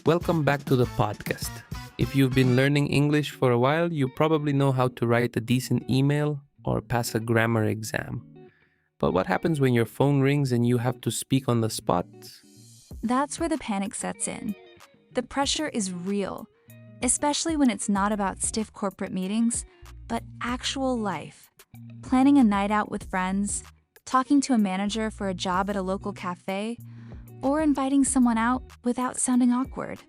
Welcome back to the podcast. If you've been learning English for a while, you probably know how to write a decent email or pass a grammar exam. But what happens when your phone rings and you have to speak on the spot? That's where the panic sets in. The pressure is real, especially when it's not about stiff corporate meetings, but actual life. Planning a night out with friends, talking to a manager for a job at a local cafe, or inviting someone out without sounding awkward.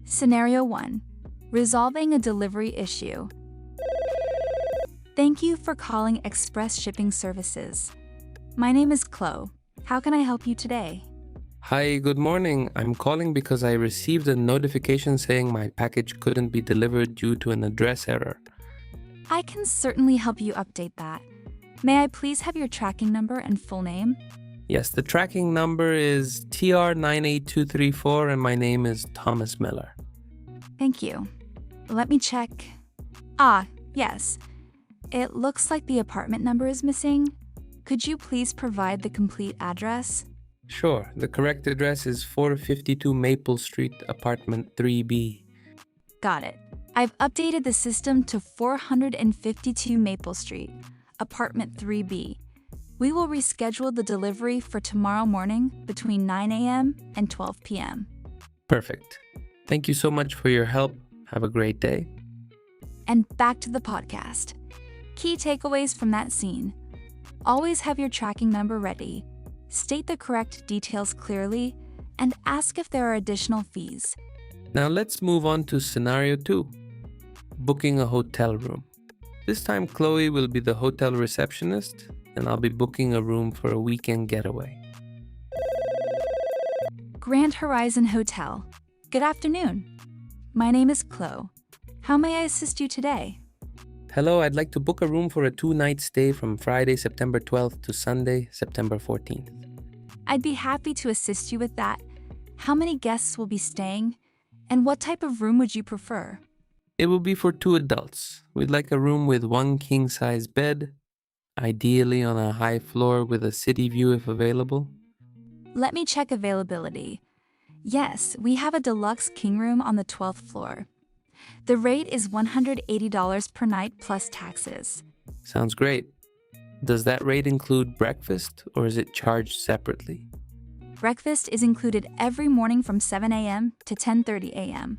Scenario 1. Resolving a delivery issue. Thank you for calling Express Shipping Services. My name is Cloe. How can I help you today? Hi, good morning. I'm calling because I received a notification saying my package couldn't be delivered due to an address error. I can certainly help you update that. May I please have your tracking number and full name? Yes, the tracking number is TR98234 and my name is Thomas Miller. Thank you. Let me check. Yes. It looks like the apartment number is missing. Could you please provide the complete address? Sure, the correct address is 452 Maple Street, apartment 3B. Got it. I've updated the system to 452 Maple Street, apartment 3B. We will reschedule the delivery for tomorrow morning between 9 a.m. and 12 p.m. Perfect. Thank you so much for your help. Have a great day. And back to the podcast. Key takeaways from that scene. Always have your tracking number ready. State the correct details clearly, and ask if there are additional fees. Now let's move on to scenario 2. Booking a hotel room. This time Chloe will be the hotel receptionist, and I'll be booking a room for a weekend getaway. Grand Horizon Hotel. Good afternoon. My name is Chloe. How may I assist you today? Hello, I'd like to book a room for a 2-night stay from Friday, September 12th to Sunday, September 14th. I'd be happy to assist you with that. How many guests will be staying? And what type of room would you prefer? It will be for 2 adults. We'd like a room with 1 king-size bed, ideally on a high floor with a city view if available. Let me check availability. Yes, we have a deluxe king room on the 12th floor. The rate is $180 per night plus taxes. Sounds great. Does that rate include breakfast or is it charged separately? Breakfast is included every morning from 7 a.m. to 10:30 a.m.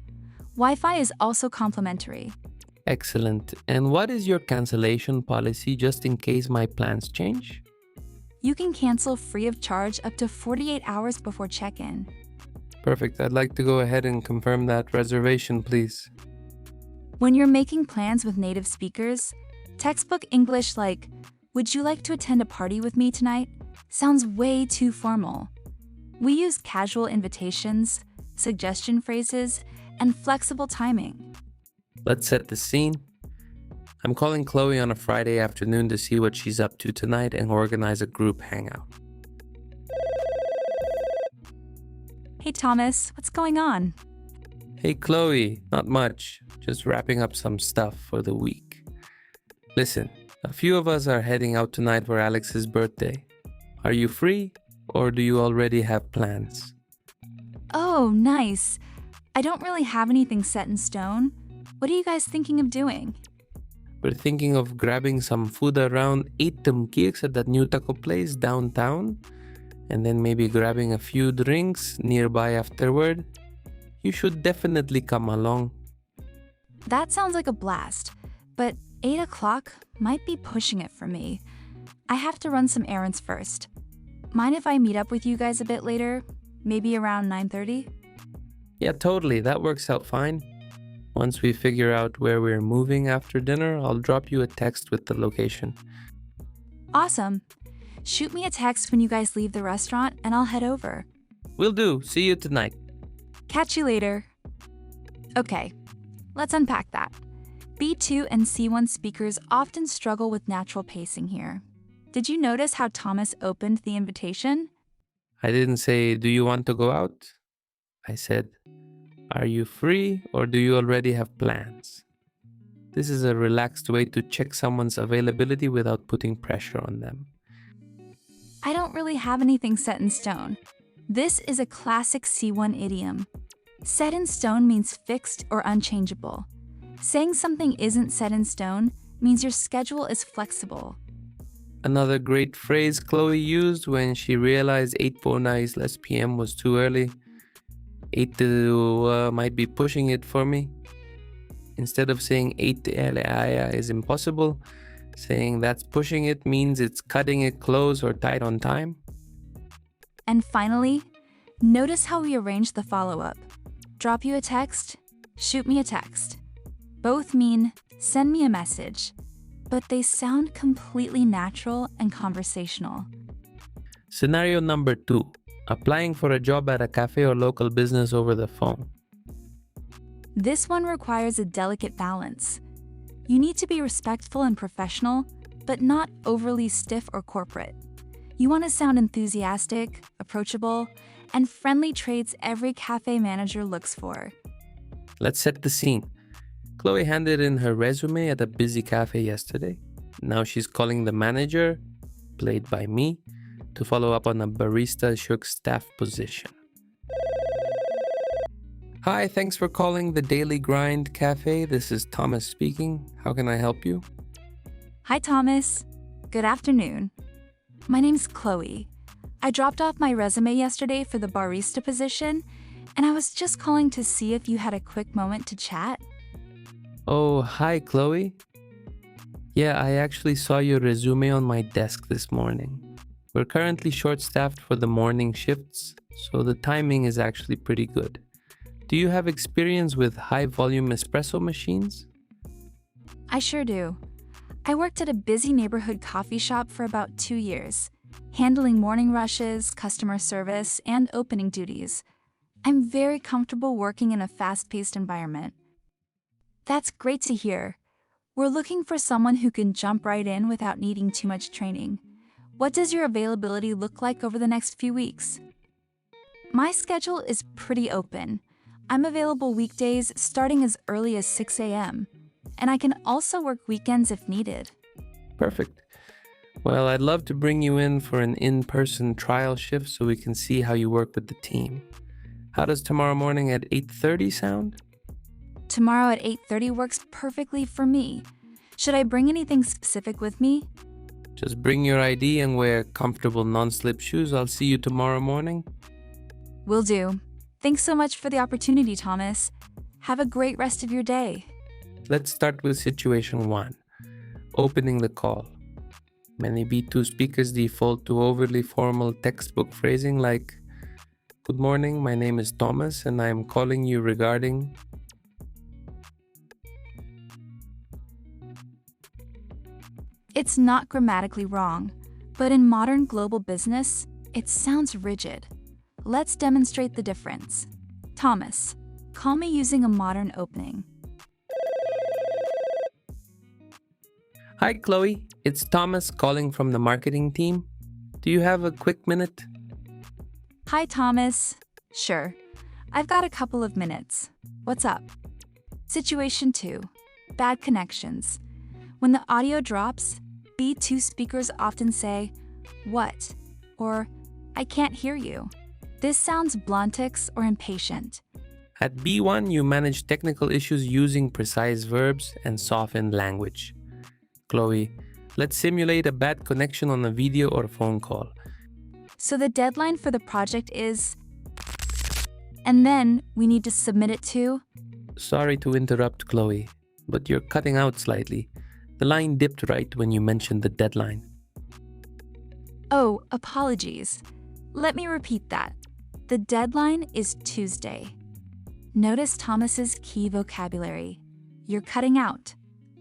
Wi-Fi is also complimentary. Excellent. And what is your cancellation policy just in case my plans change? You can cancel free of charge up to 48 hours before check-in. Perfect. I'd like to go ahead and confirm that reservation, please. When you're making plans with native speakers, textbook English like, "Would you like to attend a party with me tonight?" sounds way too formal. We use casual invitations, suggestion phrases, and flexible timing. Let's set the scene. I'm calling Chloe on a Friday afternoon to see what she's up to tonight and organize a group hangout. Hey Thomas, what's going on? Hey Chloe, not much. Just wrapping up some stuff for the week. Listen, a few of us are heading out tonight for Alex's birthday. Are you free or do you already have plans? Oh, nice. I don't really have anything set in stone. What are you guys thinking of doing? We're thinking of grabbing some food around 8 Tumkiks at that new taco place downtown, and then maybe grabbing a few drinks nearby afterward. You should definitely come along. That sounds like a blast, but 8 o'clock might be pushing it for me. I have to run some errands first. Mind if I meet up with you guys a bit later? Maybe around 9:30? Yeah, totally. That works out fine. Once we figure out where we're moving after dinner, I'll drop you a text with the location. Awesome. Shoot me a text when you guys leave the restaurant and I'll head over. Will do. See you tonight. Catch you later. Okay, let's unpack that. B2 and C1 speakers often struggle with natural pacing here. Did you notice how Thomas opened the invitation? I didn't say, "Do you want to go out?" I said, "Are you free or do you already have plans?" This is a relaxed way to check someone's availability without putting pressure on them. I don't really have anything set in stone. This is a classic C1 idiom. Set in stone means fixed or unchangeable. Saying something isn't set in stone means your schedule is flexible. Another great phrase Chloe used when she realized 8:49 p.m. was too early. 8 to might be pushing it for me. Instead of saying 8 to is impossible, saying that's pushing it means it's cutting it close or tight on time. And finally, notice how we arrange the follow-up. Drop you a text, shoot me a text. Both mean send me a message, but they sound completely natural and conversational. Scenario number 2. Applying for a job at a cafe or local business over the phone. This one requires a delicate balance. You need to be respectful and professional, but not overly stiff or corporate. You want to sound enthusiastic, approachable, and friendly traits every cafe manager looks for. Let's set the scene. Chloe handed in her resume at a busy cafe yesterday. Now she's calling the manager, played by me, to follow up on a barista shook staff position. Hi, thanks for calling the Daily Grind Cafe. This is Thomas speaking. How can I help you? Hi, Thomas. Good afternoon. My name's Chloe. I dropped off my resume yesterday for the barista position, and I was just calling to see if you had a quick moment to chat. Oh, hi, Chloe. Yeah, I actually saw your resume on my desk this morning. We're currently short-staffed for the morning shifts, so the timing is actually pretty good. Do you have experience with high-volume espresso machines? I sure do. I worked at a busy neighborhood coffee shop for about 2 years, handling morning rushes, customer service, and opening duties. I'm very comfortable working in a fast-paced environment. That's great to hear. We're looking for someone who can jump right in without needing too much training. What does your availability look like over the next few weeks? My schedule is pretty open. I'm available weekdays starting as early as 6 a.m., and I can also work weekends if needed. Perfect. Well, I'd love to bring you in for an in-person trial shift so we can see how you work with the team. How does tomorrow morning at 8:30 sound? Tomorrow at 8:30 works perfectly for me. Should I bring anything specific with me? Just bring your ID and wear comfortable non-slip shoes. I'll see you tomorrow morning. Will do. Thanks so much for the opportunity, Thomas. Have a great rest of your day. Let's start with situation 1. Opening the call. Many B2 speakers default to overly formal textbook phrasing like, "Good morning, my name is Thomas and I am calling you regarding..." It's not grammatically wrong, but in modern global business, it sounds rigid. Let's demonstrate the difference. Thomas, call me using a modern opening. Hi, Chloe. It's Thomas calling from the marketing team. Do you have a quick minute? Hi, Thomas. Sure. I've got a couple of minutes. What's up? Situation 2. Bad connections. When the audio drops, B2 speakers often say, "What?" or "I can't hear you." This sounds bluntix or impatient. At B1, you manage technical issues using precise verbs and softened language. Chloe, let's simulate a bad connection on a video or phone call. So the deadline for the project is... And then we need to submit it to... Sorry to interrupt, Chloe, but you're cutting out slightly. The line dipped right when you mentioned the deadline. Oh, apologies. Let me repeat that. The deadline is Tuesday. Notice Thomas's key vocabulary. You're cutting out.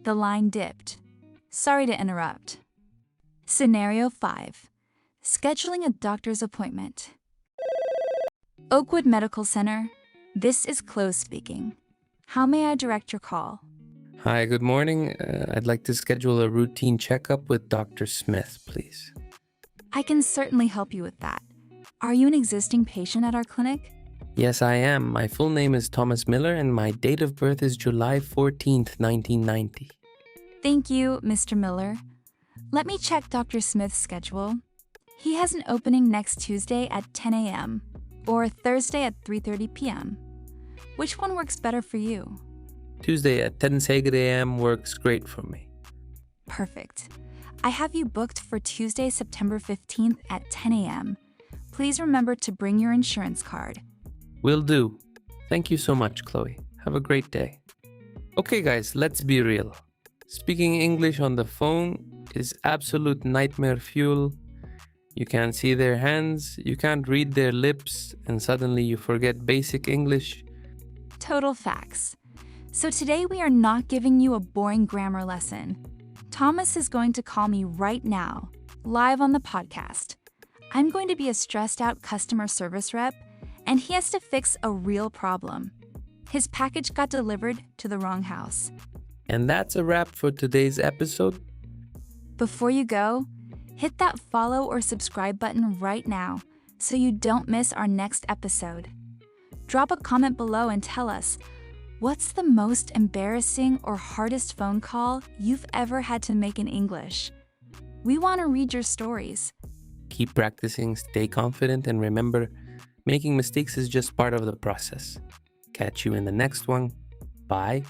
The line dipped. Sorry to interrupt. Scenario 5. Scheduling a doctor's appointment. Oakwood Medical Center. This is Cloe speaking. How may I direct your call? Hi, good morning. I'd like to schedule a routine checkup with Dr. Smith, please. I can certainly help you with that. Are you an existing patient at our clinic? Yes, I am. My full name is Thomas Miller and my date of birth is July 14th, 1990. Thank you, Mr. Miller. Let me check Dr. Smith's schedule. He has an opening next Tuesday at 10 a.m. or Thursday at 3:30 p.m. Which one works better for you? Tuesday at 10 a.m. works great for me. Perfect. I have you booked for Tuesday, September 15th at 10 a.m. Please remember to bring your insurance card. Will do. Thank you so much, Chloe. Have a great day. Okay, guys, let's be real. Speaking English on the phone is absolute nightmare fuel. You can't see their hands, you can't read their lips, and suddenly you forget basic English. Total facts. So today we are not giving you a boring grammar lesson. Thomas is going to call me right now, live on the podcast. I'm going to be a stressed out customer service rep, and he has to fix a real problem. His package got delivered to the wrong house. And that's a wrap for today's episode. Before you go, hit that follow or subscribe button right now so you don't miss our next episode. Drop a comment below and tell us, what's the most embarrassing or hardest phone call you've ever had to make in English? We want to read your stories. Keep practicing, stay confident, and remember, making mistakes is just part of the process. Catch you in the next one. Bye.